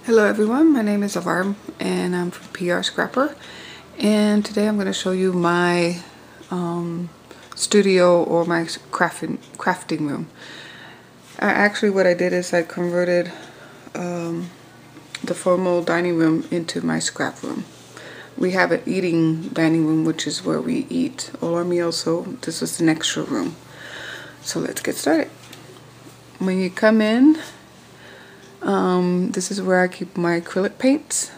Hello everyone, my name is Avar and I'm from PR Scrapper, and today I'm going to show you my studio or my crafting room. Actually what I did is I converted the formal dining room into my scrap room. We have an eating dining room, which is where we eat all our meals, so this is an extra room. So let's get started. When you come in, this is where I keep my acrylic paints,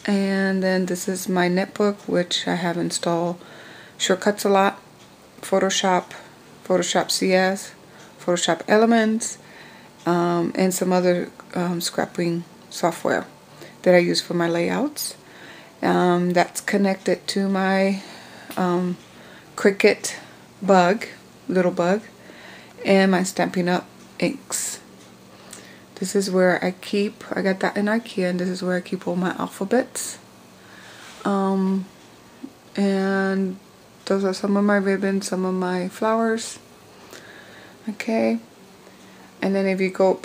and then this is my netbook, which I have installed Shortcuts a lot, Photoshop CS, Photoshop Elements, and some other scrapping software that I use for my layouts. That's connected to my Cricut little bug, and my Stampin' Up inks. This is where I got that in IKEA, and this is where I keep all my alphabets. And those are some of my ribbons, some of my flowers. Okay. And then if you go,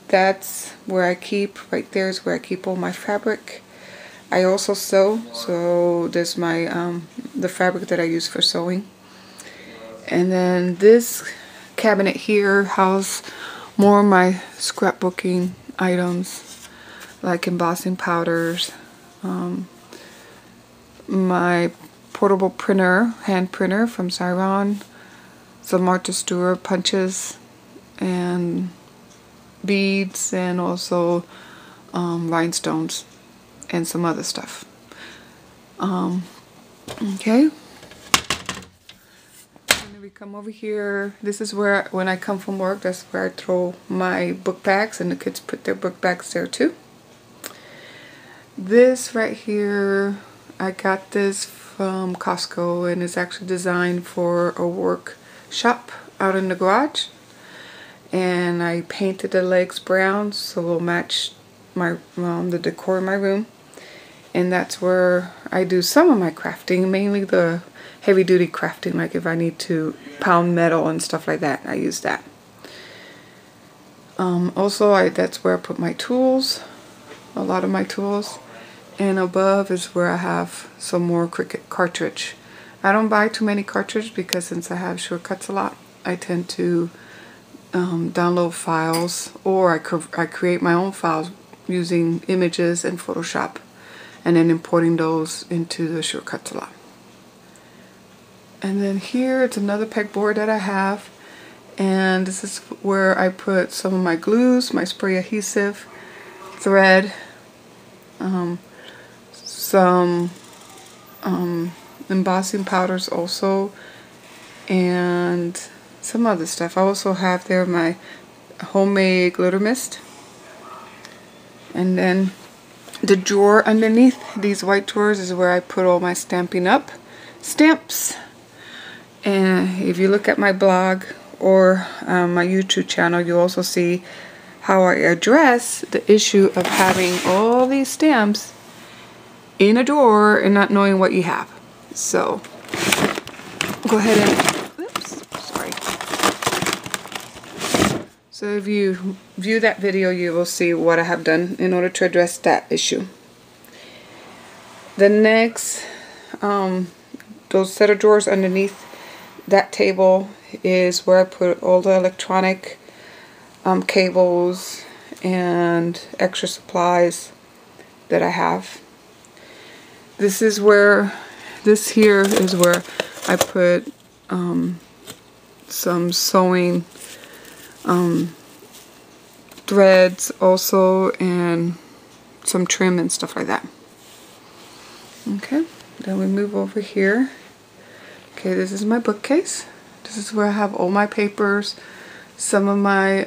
that's where I keep, right there is where I keep all my fabric. I also sew, so there's my, the fabric that I use for sewing. And then this cabinet here houses more of my scrapbooking items, like embossing powders, my portable printer, hand printer from Xyron, some Martha Stewart punches, and beads, and also rhinestones, and some other stuff. Okay. We come over here. This is where, when I come from work, that's where I throw my book bags, and the kids put their book bags there too. This right here, I got this from Costco, and it's actually designed for a workshop out in the garage. And I painted the legs brown so it'll match my the decor in my room. And that's where I do some of my crafting, mainly the heavy-duty crafting, like if I need to pound metal and stuff like that, I use that. Also, that's where I put my tools, a lot of my tools. And above is where I have some more Cricut cartridge. I don't buy too many cartridges because since I have shortcuts a lot, I tend to download files, or I create my own files using images and Photoshop, and then importing those into the shortcuts a lot. And then here it's another pegboard that I have, and this is where I put some of my glues, my spray adhesive, thread, some embossing powders also, and some other stuff. I also have there my homemade glitter mist. And then the drawer underneath these white drawers is where I put all my Stampin' Up stamps. And if you look at my blog or my YouTube channel, you also see how I address the issue of having all these stamps in a drawer and not knowing what you have. So go ahead and, oops, sorry. So if you view that video, you will see what I have done in order to address that issue. The next, those set of drawers underneath that table is where I put all the electronic cables and extra supplies that I have. This here is where I put some sewing threads also, and some trim and stuff like that. Okay, then we move over here. Okay, this is my bookcase. This is where I have all my papers, some of my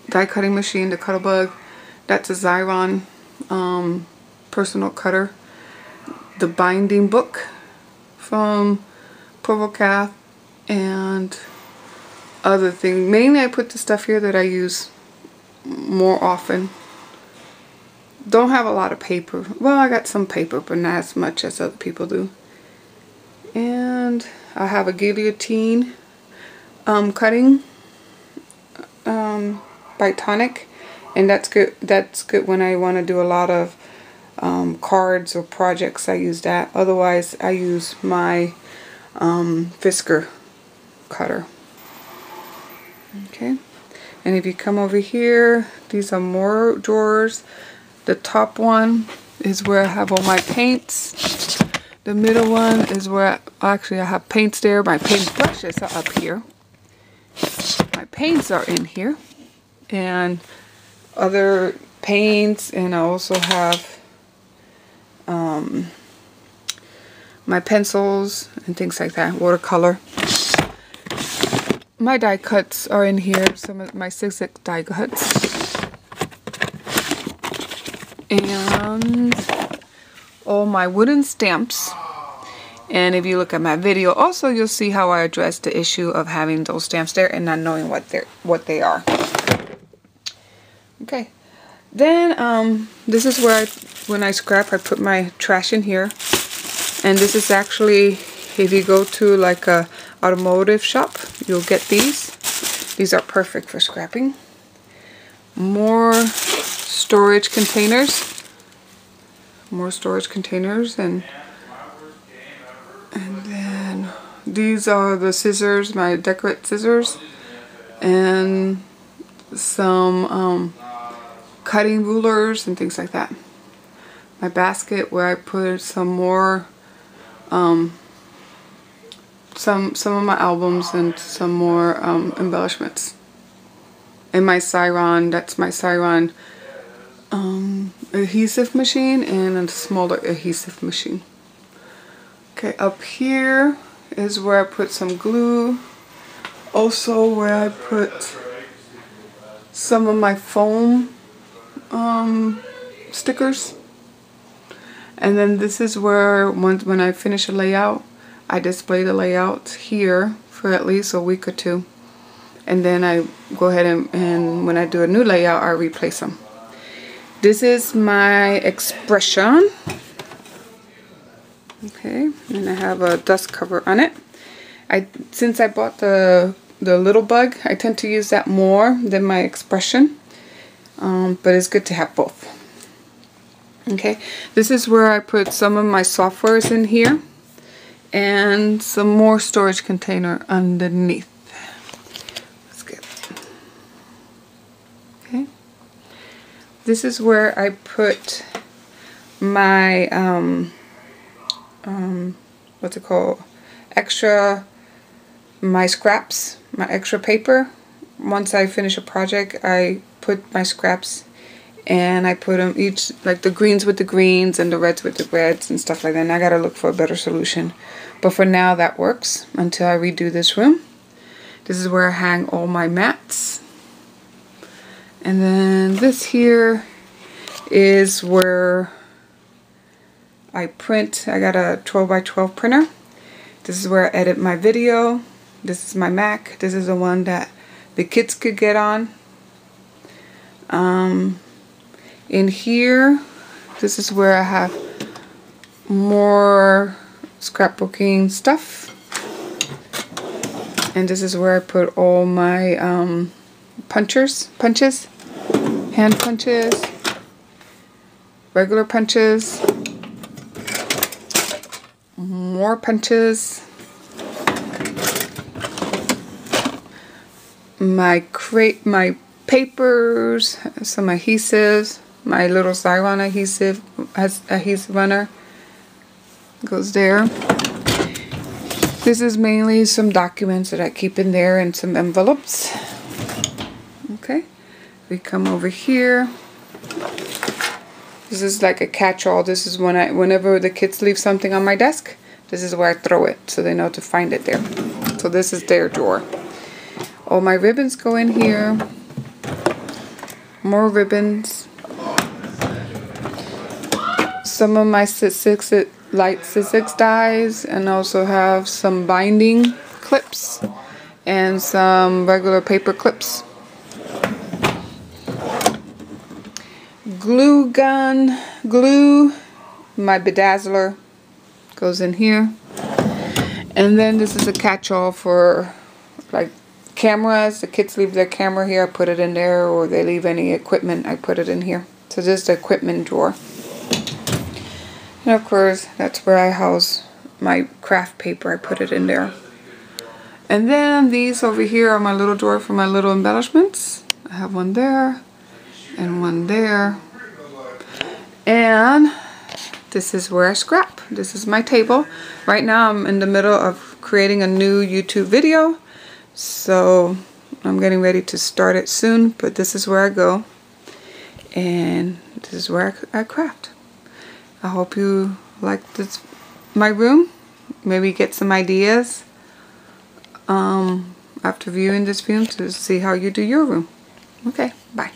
die cutting machine, the Cuttlebug. That's a Xyron personal cutter. The binding book from Provocath, and other things. Mainly I put the stuff here that I use more often. Don't have a lot of paper. Well, I got some paper, but not as much as other people do. And I have a guillotine cutting by Tonic, and that's good. That's good when I want to do a lot of cards or projects. I use that. Otherwise, I use my Fisker cutter. Okay, and if you come over here, these are more drawers. The top one is where I have all my paints. The middle one is where actually I have paints there. My paint brushes are up here. My paints are in here, and other paints, and I also have my pencils and things like that, watercolor. My die cuts are in here, some of my zigzag die cuts, and all my wooden stamps. And if you look at my video also, you'll see how I address the issue of having those stamps there and not knowing what they are. Okay, then this is where when I scrap, I put my trash in here. And this is actually, if you go to like a automotive shop, you'll get these. These are perfect for scrapping. More storage containers. More storage containers, and then these are the scissors, my decorate scissors, and some cutting rulers and things like that. My basket where I put some more some of my albums and some more embellishments. And my Siron, that's my Siron adhesive machine, and a smaller adhesive machine. Okay, up here is where I put some glue. Also where I put some of my foam stickers. And then this is where when I finish a layout, I display the layout here for at least a week or two. And then I go ahead and when I do a new layout, I replace them. This is my expression. Okay, and I have a dust cover on it. Since I bought the little bug, I tend to use that more than my expression. But it's good to have both. Okay, this is where I put some of my softwares in here, and some more storage container underneath. Let's get it. Okay. This is where I put my what's it called? My scraps, my extra paper. Once I finish a project, I put my scraps and I put them each, like the greens with the greens and the reds with the reds and stuff like that. And I gotta look for a better solution. But for now, that works until I redo this room. This is where I hang all my mats. And then this here is where I print. I got a 12x12 printer. This is where I edit my video. This is my Mac. This is the one that the kids could get on. In here, this is where I have more scrapbooking stuff. And this is where I put all my punches, hand punches, regular punches, more punches, my papers, some adhesives, my little Siron adhesive runner goes there. This is mainly some documents that I keep in there and some envelopes. Okay, we come over here. This is like a catch-all. This is whenever the kids leave something on my desk, this is where I throw it so they know to find it there. So this is their drawer. All my ribbons go in here. More ribbons. Some of my light zigzag dies, and also have some binding clips and some regular paper clips. Glue gun, glue, my bedazzler goes in here. And then this is a catch-all for like cameras. The kids leave their camera here, I put it in there, or they leave any equipment, I put it in here. So this is the equipment drawer. And of course, that's where I house my craft paper. I put it in there. And then these over here are my little drawer for my little embellishments. I have one there and one there. And this is where I scrap. This is my table. Right now I'm in the middle of creating a new YouTube video. So I'm getting ready to start it soon. But this is where I go. And this is where I craft. I hope you like this, my room. Maybe get some ideas after viewing this film to see how you do your room. Okay, bye.